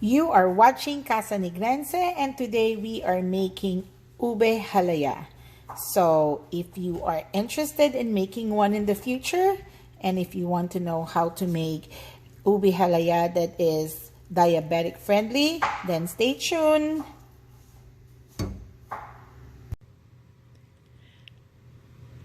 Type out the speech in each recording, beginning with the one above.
You are watching Casa Negrense, and today we are making ubehalaya. So if you are interested in making one in the future, and if you want to know how to make ubehalaya that is diabetic friendly, then stay tuned.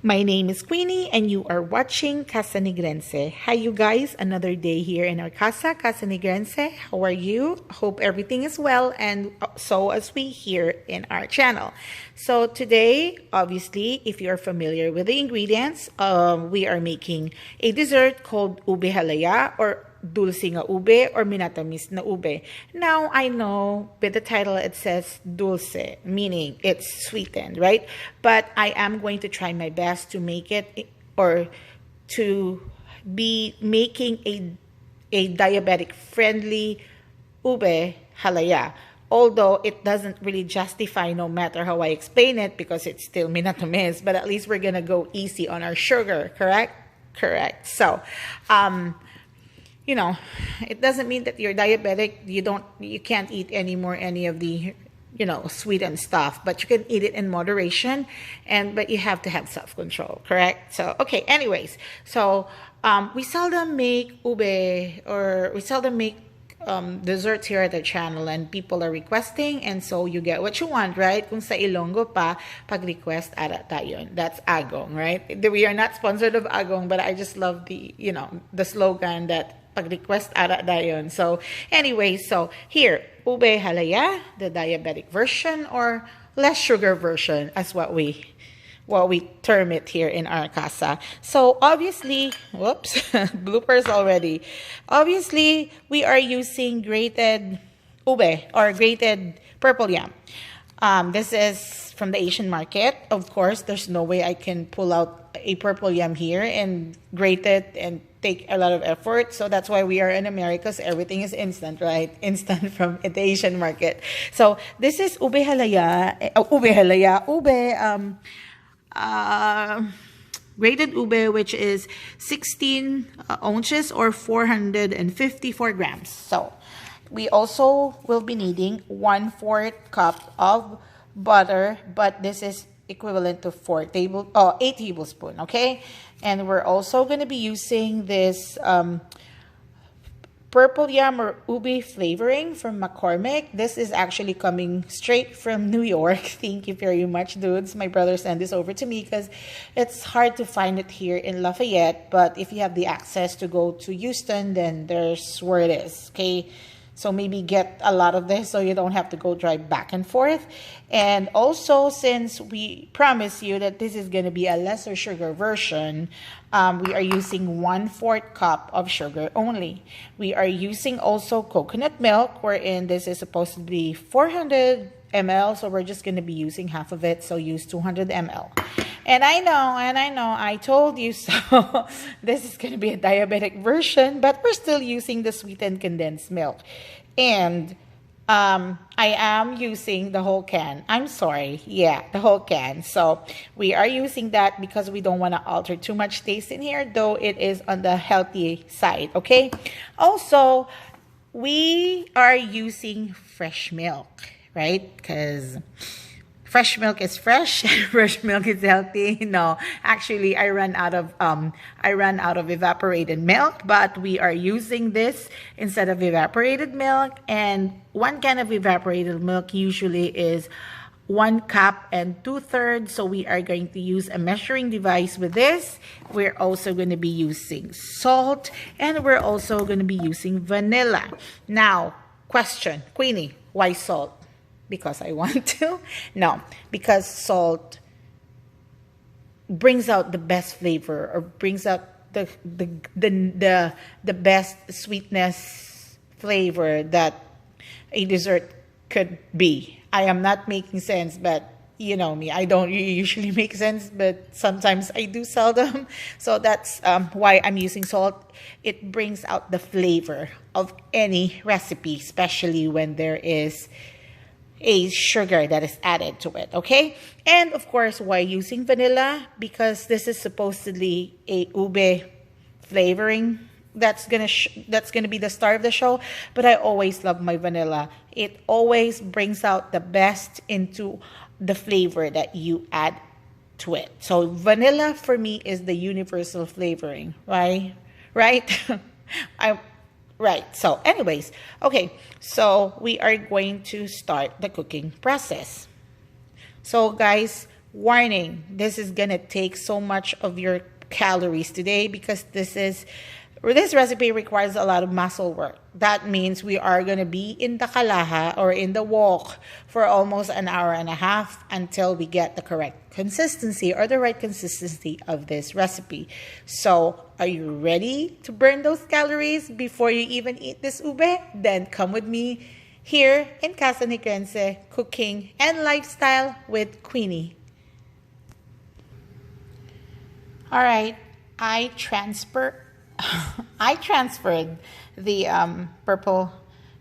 My name is Queenie and you are watching Casa Negrense. Hi you guys, another day here in our Casa Negrense. How are you? Hope everything is well, and so as we here in our channel. So today, obviously, if you are familiar with the ingredients, we are making a dessert called ubehalaya, or Dulce nga ube, or minatamisnaube. Now, I know with the title it says dulce, meaning it's sweetened, right? But I am going to try my best to make it, or to be making a diabetic friendly ube halaya. Although it doesn't really justify no matter how I explain it, because it's still minatamis, but at least we're gonna go easy on our sugar, correct? Correct. So, you know, it doesn't mean that you're diabetic. You can't eat any of the, sweetened stuff, but you can eat it in moderation, but you have to have self-control, correct? So, okay, anyways, so we seldom make ube, or we seldom make desserts here at the channel, and people are requesting, and so you get what you want, right? Kung sa Ilonggo pa, pag-request ara tayo. That's agong, right? We are not sponsored of agong, but I just love the, the slogan that pag-request ara dayon. So anyway, so here, ube halaya, the diabetic version, or less sugar version, as what we term it here in our casa. So obviously, whoops, bloopers already. Obviously, we are using grated ube, or grated purple yam. This is from the Asian market. Of course, there's no way I can pull out a purple yam here and grate it and take a lot of effort. So that's why we are in America, so everything is instant, right? Instant from the Asian market. So this is ube halaya, grated ube, which is 16 ounces, or 454 grams. So we also will be needing 1/4 cup of butter, but this is equivalent to 8 tablespoons, okay? And we're also going to be using this purple yam or ube flavoring from McCormick. This is actually coming straight from New York. Thank you very much, dudes. My brother sent this over to me because it's hard to find it here in Lafayette. But if you have the access to go to Houston, then there's where it is, okay? So maybe get a lot of this so you don't have to go drive back and forth. And also, since we promise you that this is going to be a lesser sugar version, we are using 1/4 cup of sugar only. We are using also coconut milk, wherein this is supposed to be 400 ml. So we're just going to be using half of it. So use 200 ml. And I know, I told you so. This is going to be a diabetic version, but we're still using the sweetened condensed milk. And I am using the whole can. I'm sorry. Yeah, the whole can. So we are using that because we don't want to alter too much taste in here, though it is on the healthy side, okay? Also, we are using fresh milk, right? Because fresh milk is fresh, fresh milk is healthy. No, actually, I ran out of evaporated milk, but we are using this instead of evaporated milk. And 1 can of evaporated milk usually is 1 cup and 2/3. So we are going to use a measuring device with this. We're also going to be using salt, and we're also going to be using vanilla. Now, question, Queenie, why salt? Because I want to? No, because salt brings out the best flavor, or brings out the best sweetness flavor that a dessert could be. I am not making sense, but you know me, I don't usually make sense, but sometimes I do seldom. So that's why I'm using salt. It brings out the flavor of any recipe, especially when there is a sugar that is added to it, okay? And of course, why using vanilla? Because this is supposedly a ube flavoring that's gonna be the star of the show. But I always love my vanilla. It always brings out the best into the flavor that you add to it. So vanilla for me is the universal flavoring, right? Right? I right. So anyways, okay. So we are going to start the cooking process. So guys, warning, this is gonna take so much of your calories today because this recipe requires a lot of muscle work. That means we are going to be in the kalaha or in the wok for almost an hour and a half until we get the correct consistency or the right consistency of this recipe. So are you ready to burn those calories before you even eat this ube? Then come with me here in Casa ni Grense, cooking and lifestyle with Queenie. All right, I transferred the purple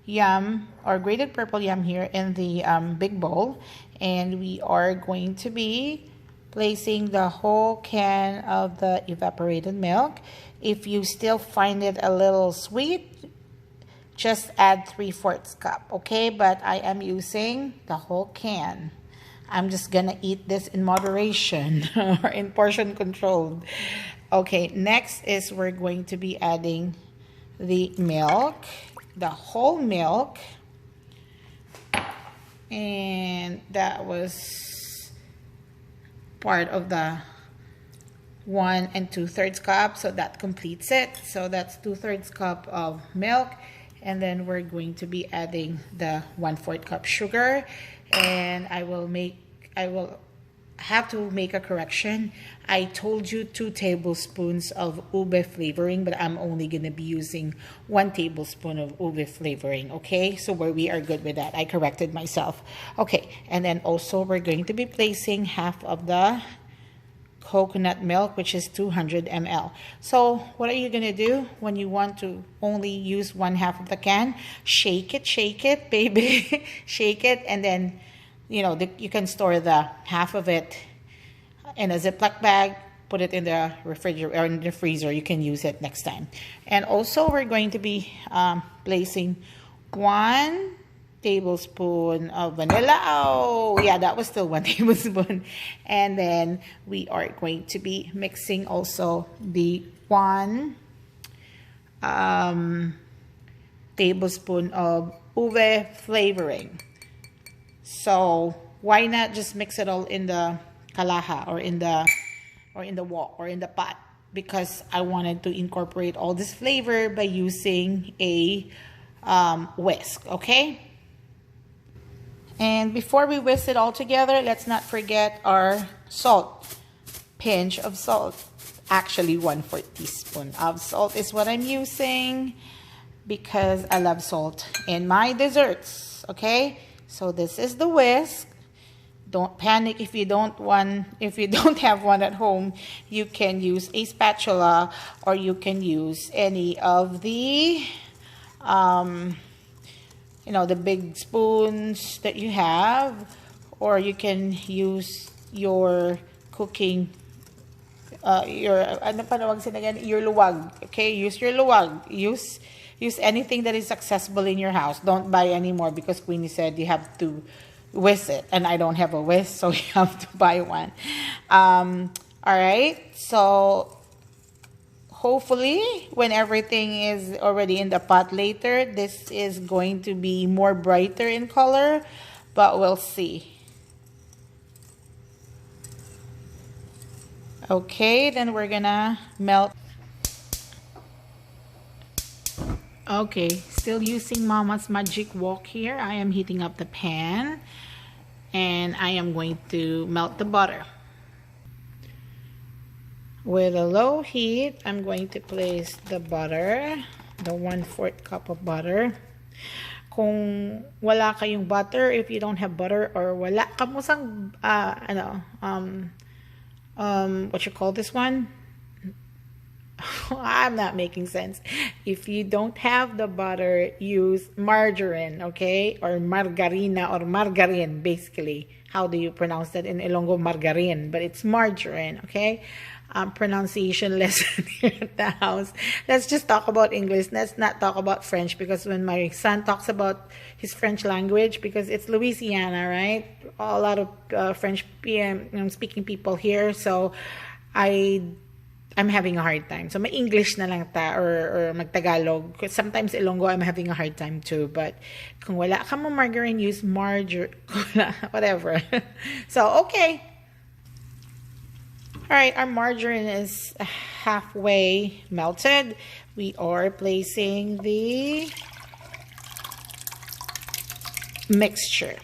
yam or grated purple yam here in the big bowl, and we are going to be placing the whole can of the evaporated milk. If you still find it a little sweet, just add 3/4 cup, okay? But I am using the whole can. I'm just gonna eat this in moderation or in portion controlled. Okay, next is we're going to be adding the milk, the whole milk. And that was part of the 1 2/3 cup, so that completes it. So that's 2/3 cup of milk. And then we're going to be adding the 1/4 cup sugar. And I will have to make a correction. I told you 2 tablespoons of ube flavoring, but I'm only going to be using 1 tablespoon of ube flavoring, okay? So we are good with that. I corrected myself. Okay, and then also we're going to be placing half of the coconut milk, which is 200 ml. So what are you going to do when you want to only use 1/2 of the can? Shake it, baby. Shake it, and then you can store the half of it in a Ziploc bag, put it in the refrigerator or in the freezer. You can use it next time. And also we're going to be placing 1 tablespoon of vanilla. Oh yeah, that was still 1 tablespoon. And then we are going to be mixing also the 1 tablespoon of ube flavoring. So why not just mix it all in the kalaha or in the wok or in the pot? Because I wanted to incorporate all this flavor by using a whisk, okay? And before we whisk it all together, let's not forget our salt. Pinch of salt. Actually, 1/4 teaspoon of salt is what I'm using because I love salt in my desserts, okay? So this is the whisk. Don't panic if you don't have one at home. You can use a spatula or you can use any of the the big spoons that you have, or you can use your cooking your luwag. Okay, use your luwag. Use anything that is accessible in your house. Don't buy any more because Queenie said you have to whisk it, and I don't have a whisk, so you have to buy one. All right, so hopefully when everything is already in the pot later, this is going to be more brighter in color, but we'll see. Okay, then we're gonna melt. Okay, still using Mama's Magic Wok here. I am heating up the pan and I am going to melt the butter. With a low heat, I'm going to place the butter, the 1/4 cup of butter. Kung wala kayong butter, if you don't have butter or wala kamusang what you call this one? I'm not making sense. If you don't have the butter, use margarine, okay? Or margarina or margarine, basically. How do you pronounce that in Ilonggo? Margarine, but it's margarine, okay? pronunciation lesson here at the house. Let's just talk about English. Let's not talk about French, because when my son talks about his French language, because it's Louisiana, right? A lot of French speaking people here, so I'm having a hard time. So, ma-English na lang ta or mag-Tagalog. Sometimes Ilonggo, I'm having a hard time too. But kung wala ka mo margarine, use whatever. So, okay. All right, our margarine is halfway melted. We are placing the mixture.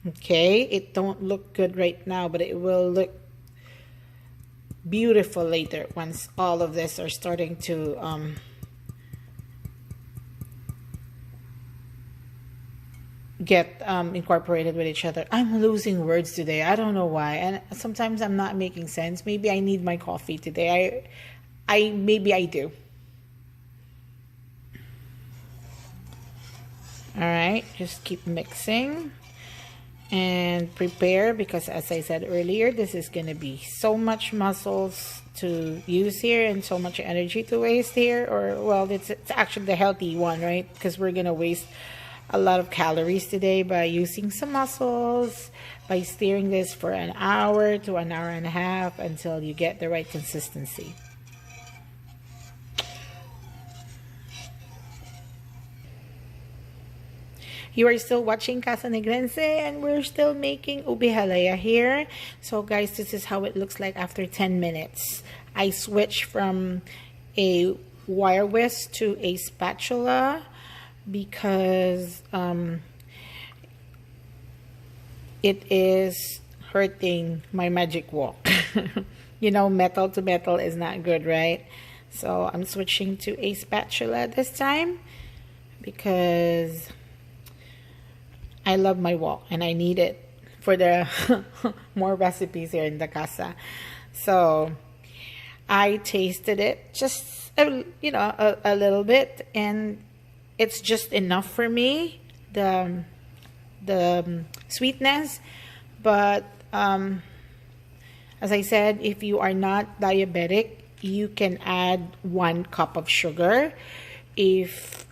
Okay, it don't look good right now, but it will look beautiful later once all of this are starting to get incorporated with each other. I'm losing words today. I don't know why, and sometimes I'm not making sense. Maybe I need my coffee today. Maybe I do. All right, just keep mixing and prepare, because as I said earlier, this is going to be so much muscles to use here and so much energy to waste here. Or, well, it's actually the healthy one, right? Because we're going to waste a lot of calories today by using some muscles, by stirring this for an hour to an hour and a half until you get the right consistency. You are still watching Casa Negrense, and we're still making ubehalaya here. So guys, this is how it looks like after 10 minutes. I switched from a wire whisk to a spatula because it is hurting my magic wok. You know, metal to metal is not good, right? So I'm switching to a spatula this time because I love my wok and I need it for the more recipes here in the casa. So I tasted it just a little bit, and it's just enough for me, the sweetness. But as I said, if you are not diabetic, you can add 1 cup of sugar. If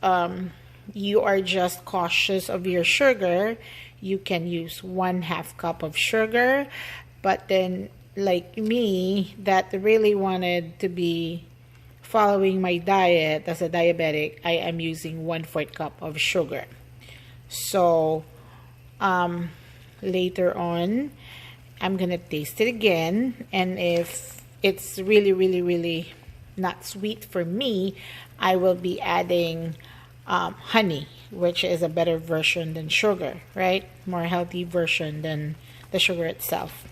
you are just cautious of your sugar, you can use 1/2 cup of sugar. But then, like me, that really wanted to be following my diet as a diabetic, I am using 1/4 cup of sugar. So later on, I'm gonna taste it again, and if it's really not sweet for me, I will be adding honey, which is a better version than sugar, right? More healthy version than the sugar itself.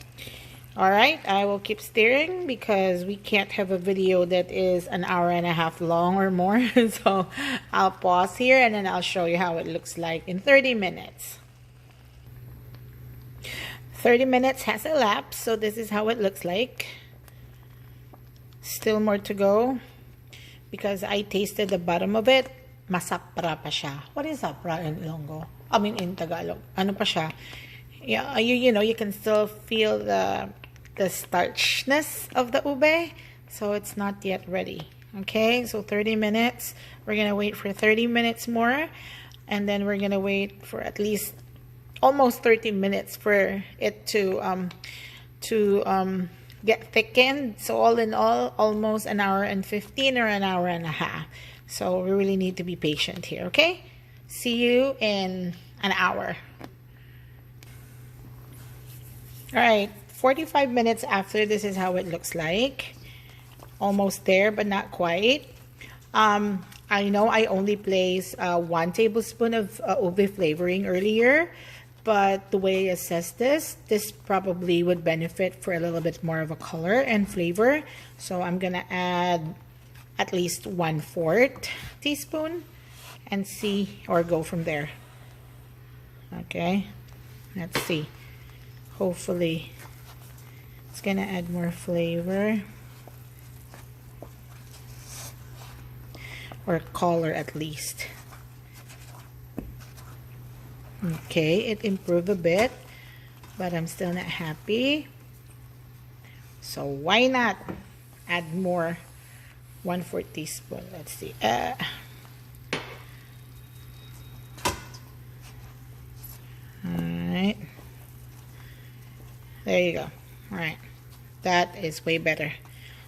All right, I will keep stirring because we can't have a video that is an hour and a half long or more. So I'll pause here and then I'll show you how it looks like in 30 minutes. 30 minutes has elapsed, so this is how it looks like. Still more to go because I tasted the bottom of it. Masapra pa siya. What is sapra in Ilonggo? I mean in Tagalog. Ano pa siya? Yeah, you know, you can still feel the starchness of the ube, so it's not yet ready. Okay, so 30 minutes. We're gonna wait for 30 minutes more, and then we're gonna wait for at least almost 30 minutes for it to get thickened. So all in all, almost an hour and 15 or an hour and a half. So we really need to be patient here, okay? See you in an hour. All right, 45 minutes after, this is how it looks like. Almost there, but not quite. I know I only placed 1 tablespoon of ube flavoring earlier, but the way I assess this probably would benefit for a little bit more of a color and flavor. So I'm gonna add at least 1/4 teaspoon and see, or go from there. Okay, let's see. Hopefully it's gonna add more flavor or color at least. Okay, it improved a bit, but I'm still not happy. So why not add more? 1/4 teaspoon. Let's see. Alright. There you go. Alright. That is way better.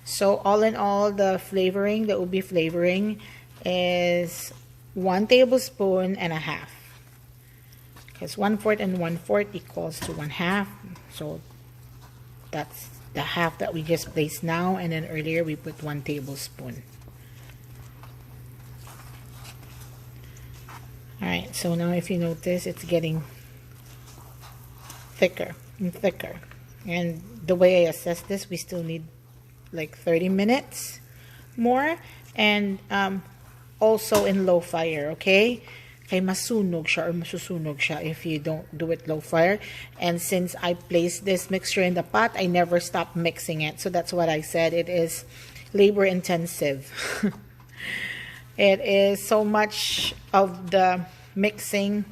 So all in all, the flavoring, the ube flavoring is 1 tablespoon and a half. Because 1/4 and 1/4 equals to 1/2. So that's the half that we just placed now, and then earlier we put 1 tablespoon. Alright, so now if you notice, it's getting thicker and thicker. And the way I assess this, we still need like 30 minutes more, and also in low fire, okay? Kay masunog siya or masusunog siya if you don't do it low fire. And since I placed this mixture in the pot, I never stop mixing it. So that's what I said. It is labor intensive. It is so much of the mixing,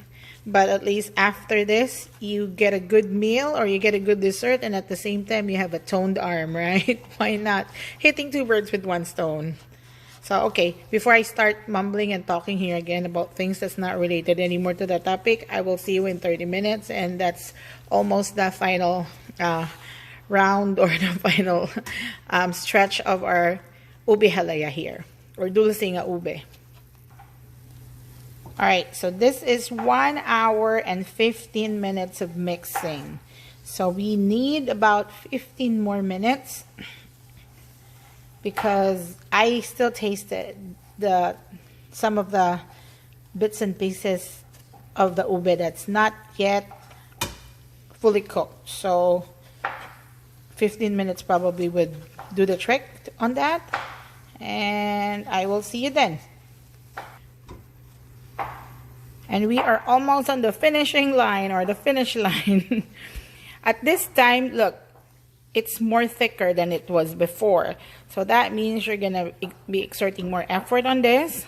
but at least after this, you get a good meal or you get a good dessert, and at the same time, you have a toned arm, right? Why not? Hitting 2 birds with 1 stone. So, okay, before I start mumbling and talking here again about things that's not related anymore to the topic, I will see you in 30 minutes, and that's almost the final round or the final stretch of our ubehalaya here, or dulce nga ube. Alright, so this is 1 hour and 15 minutes of mixing. So we need about 15 more minutes, because I still tasted some of the bits and pieces of the ube that's not yet fully cooked. So 15 minutes probably would do the trick on that, and I will see you then. And we are almost on the finishing line, or the finish line. At this time, look, it's more thicker than it was before. So that means you're gonna be exerting more effort on this.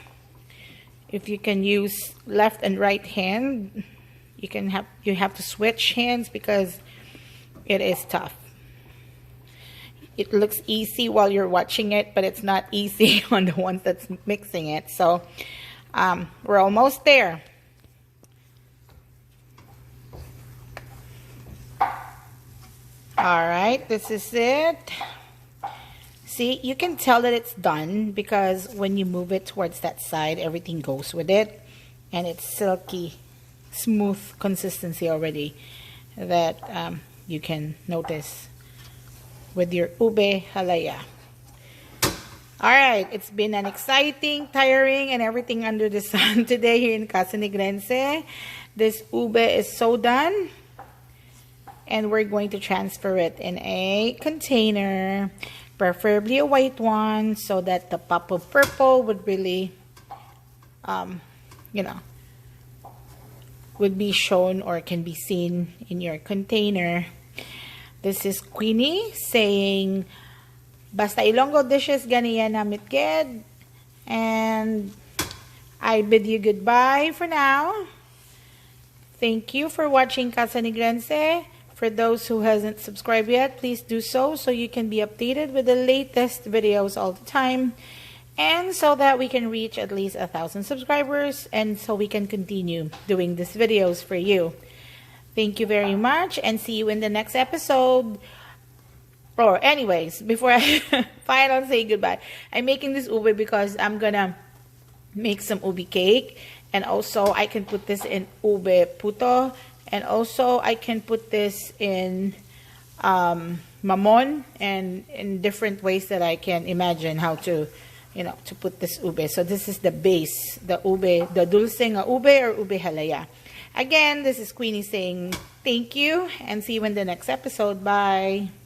If you can use left and right hand, you have to switch hands because it is tough. It looks easy while you're watching it, but it's not easy on the ones that's mixing it. So we're almost there. Alright, this is it. See, you can tell that it's done because when you move it towards that side, everything goes with it. And it's silky, smooth consistency already that you can notice with your ube halaya. Alright, it's been an exciting, tiring, and everything under the sun today here in Casa Negrense. This ube is so done. And we're going to transfer it in a container, preferably a white one, so that the pop of purple would really, would be shown or can be seen in your container. This is Queenie saying, Basta Ilonggo dishes ganiya namit ged. And I bid you goodbye for now. Thank you for watching Casa Negrense. For those who hasn't subscribed yet, please do so you can be updated with the latest videos all the time, and so that we can reach at least 1,000 subscribers, and so we can continue doing these videos for you. Thank you very much, and see you in the next episode. Or anyways, before I final say goodbye, I'm making this ube because I'm gonna make some ube cake, and also I can put this in ube puto. And also, I can put this in mamon and in different ways that I can imagine how to, to put this ube. So this is the base, the ube, the dulce nga ube or ubehalaya. Again, this is Queenie saying thank you and see you in the next episode. Bye.